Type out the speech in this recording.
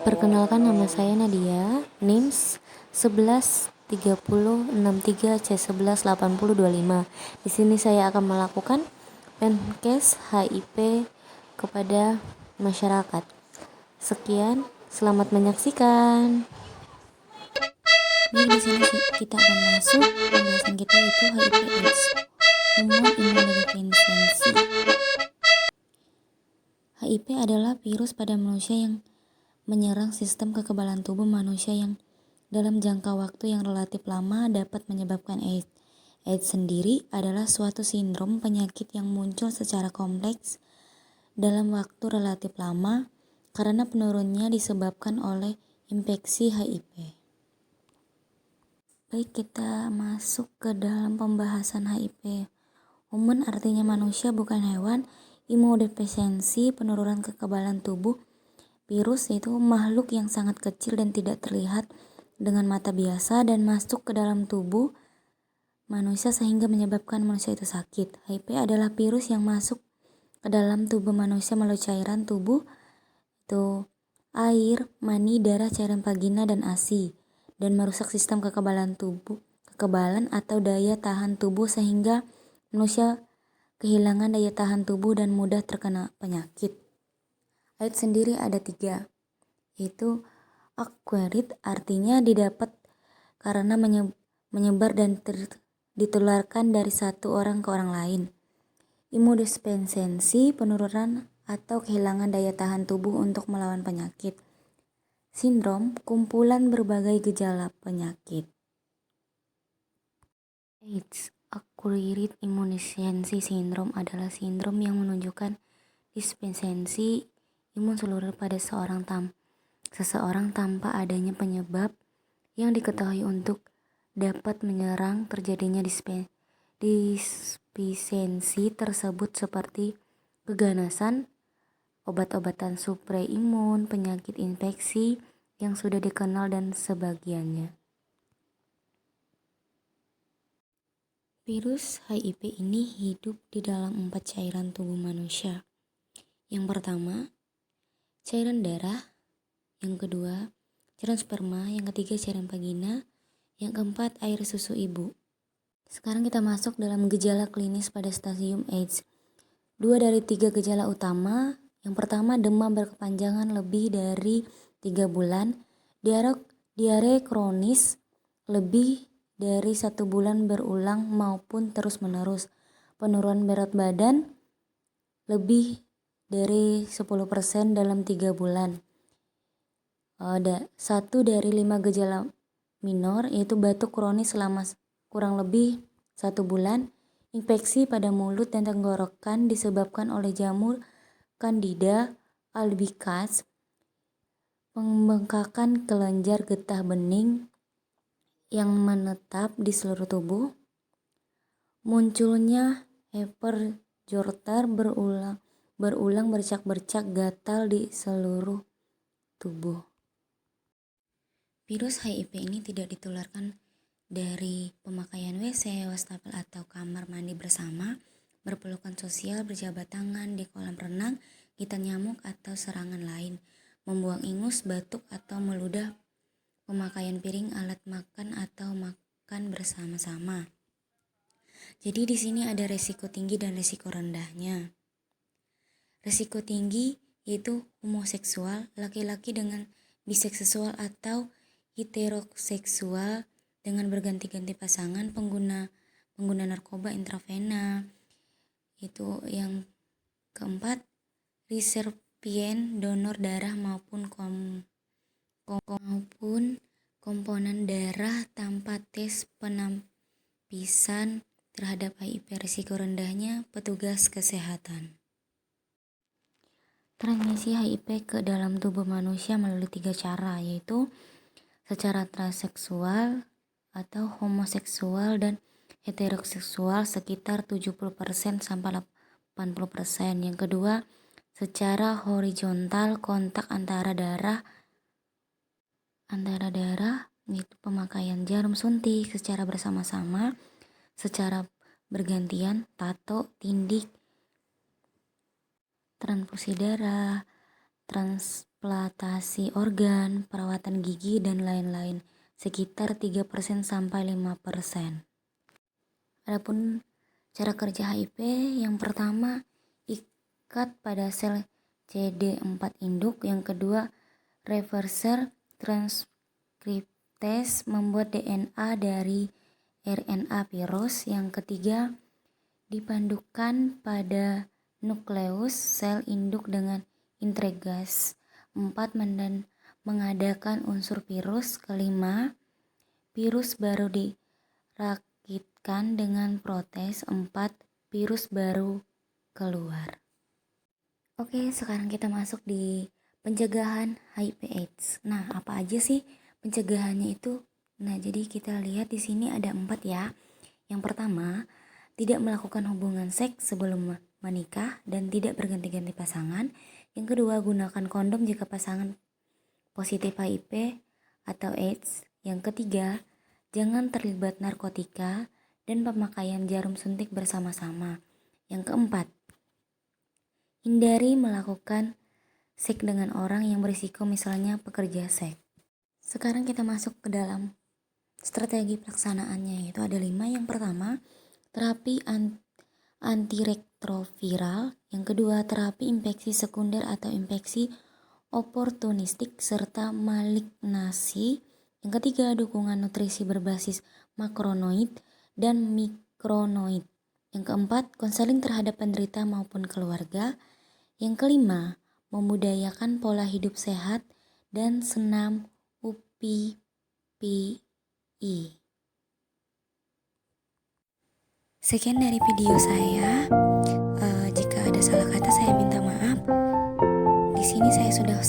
Perkenalkan, nama saya Nadia, NIMS 113063C118025. Di sini saya akan melakukan penkes HIV kepada masyarakat. Sekian, selamat menyaksikan. Baik, di sini kita akan masuk pembahasan kita yaitu HIV/AIDS, Human Immunodeficiency. HIV adalah virus pada manusia yang menyerang sistem kekebalan tubuh manusia yang dalam jangka waktu yang relatif lama dapat menyebabkan AIDS. AIDS sendiri adalah suatu sindrom penyakit yang muncul secara kompleks dalam waktu relatif lama karena penurunnya disebabkan oleh infeksi HIV. Baik, kita masuk ke dalam pembahasan HIV. Human artinya manusia bukan hewan. Immunodefisiency penurunan kekebalan tubuh. Virus itu makhluk yang sangat kecil dan tidak terlihat dengan mata biasa dan masuk ke dalam tubuh manusia sehingga menyebabkan manusia itu sakit. HIV adalah virus yang masuk ke dalam tubuh manusia melalui cairan tubuh itu air, mani, darah, cairan vagina dan ASI dan merusak sistem kekebalan atau daya tahan tubuh sehingga manusia kehilangan daya tahan tubuh dan mudah terkena penyakit. AIDS sendiri ada 3, yaitu acquired artinya didapat karena menyebar dan ditularkan dari satu orang ke orang lain. Immunodeficiency penurunan atau kehilangan daya tahan tubuh untuk melawan penyakit. Sindrom kumpulan berbagai gejala penyakit. AIDS, Acquired Immunodeficiency Syndrome adalah sindrom yang menunjukkan defisiensi imun seluruh pada seseorang tanpa adanya penyebab yang diketahui untuk dapat menyerang. Terjadinya defisiensi tersebut seperti keganasan, obat-obatan suplai imun, penyakit infeksi yang sudah dikenal dan sebagiannya. Virus HIV ini hidup di dalam 4 cairan tubuh manusia. Yang pertama, cairan darah. Yang kedua, cairan sperma. Yang ketiga, cairan vagina. Yang keempat, air susu ibu. Sekarang kita masuk dalam gejala klinis pada stadium AIDS. 2 dari 3 gejala utama. Yang pertama, demam berkepanjangan lebih dari 3 bulan. Diare kronis lebih dari 1 bulan berulang maupun terus-menerus. Penurunan berat badan lebih dari 10% dalam 3 bulan. Ada 1 dari 5 gejala minor yaitu batuk kronis selama kurang lebih 1 bulan. Infeksi pada mulut dan tenggorokan disebabkan oleh jamur Candida albicans, pembengkakan kelenjar getah bening yang menetap di seluruh tubuh, munculnya fever Jorter berulang bercak-bercak gatal di seluruh tubuh. Virus HIV ini tidak ditularkan dari pemakaian WC, wastafel atau kamar mandi bersama, berpelukan sosial, berjabat tangan di kolam renang, gigitan nyamuk atau serangan lain, membuang ingus, batuk atau meludah, pemakaian piring, alat makan atau makan bersama-sama. Jadi di sini ada resiko tinggi dan resiko rendahnya. Resiko tinggi yaitu homoseksual, laki-laki dengan biseksual atau heteroseksual dengan berganti-ganti pasangan, pengguna narkoba intravena. Itu yang keempat, resipien donor darah maupun komponen darah tanpa tes penampisan terhadap HIV. Risiko rendahnya petugas kesehatan. Transmisi HIV ke dalam tubuh manusia melalui 3 cara, yaitu secara transseksual atau homoseksual dan heteroseksual sekitar 70% sampai 80%. Yang kedua, secara horizontal kontak antara darah yaitu pemakaian jarum suntik secara bersama-sama, secara bergantian, tato, tindik, transfusi darah, transplantasi organ, perawatan gigi, dan lain-lain, sekitar 3% sampai 5%. Adapun cara kerja HIP, yang pertama ikat pada sel CD4 induk, yang kedua reverser transkriptase membuat DNA dari RNA virus, yang ketiga dipandukan pada nukleus sel induk dengan intrigase 4 dan mengadakan unsur virus, kelima virus baru dirakitkan dengan protes, 4 virus baru keluar. Oke, sekarang kita masuk di pencegahan HIV/AIDS. Nah, apa aja sih pencegahannya itu? Nah, jadi kita lihat di sini ada 4 ya. Yang pertama, tidak melakukan hubungan seks sebelum menikah dan tidak berganti-ganti pasangan. Yang kedua, gunakan kondom jika pasangan positif HIV atau AIDS. Yang ketiga, jangan terlibat narkotika dan pemakaian jarum suntik bersama-sama. Yang keempat, hindari melakukan seks dengan orang yang berisiko, misalnya pekerja seks. Sekarang kita masuk ke dalam strategi pelaksanaannya, yaitu ada 5. Yang pertama, terapi antiretroviral. Yang kedua, terapi infeksi sekunder atau infeksi oportunistik serta malignasi. Yang ketiga, dukungan nutrisi berbasis makronoid dan mikronoid. Yang keempat, konseling terhadap penderita maupun keluarga. Yang kelima, membudayakan pola hidup sehat dan senam UPPI. Sekian dari video saya. Jika ada salah kata saya minta maaf. Di sini saya sudah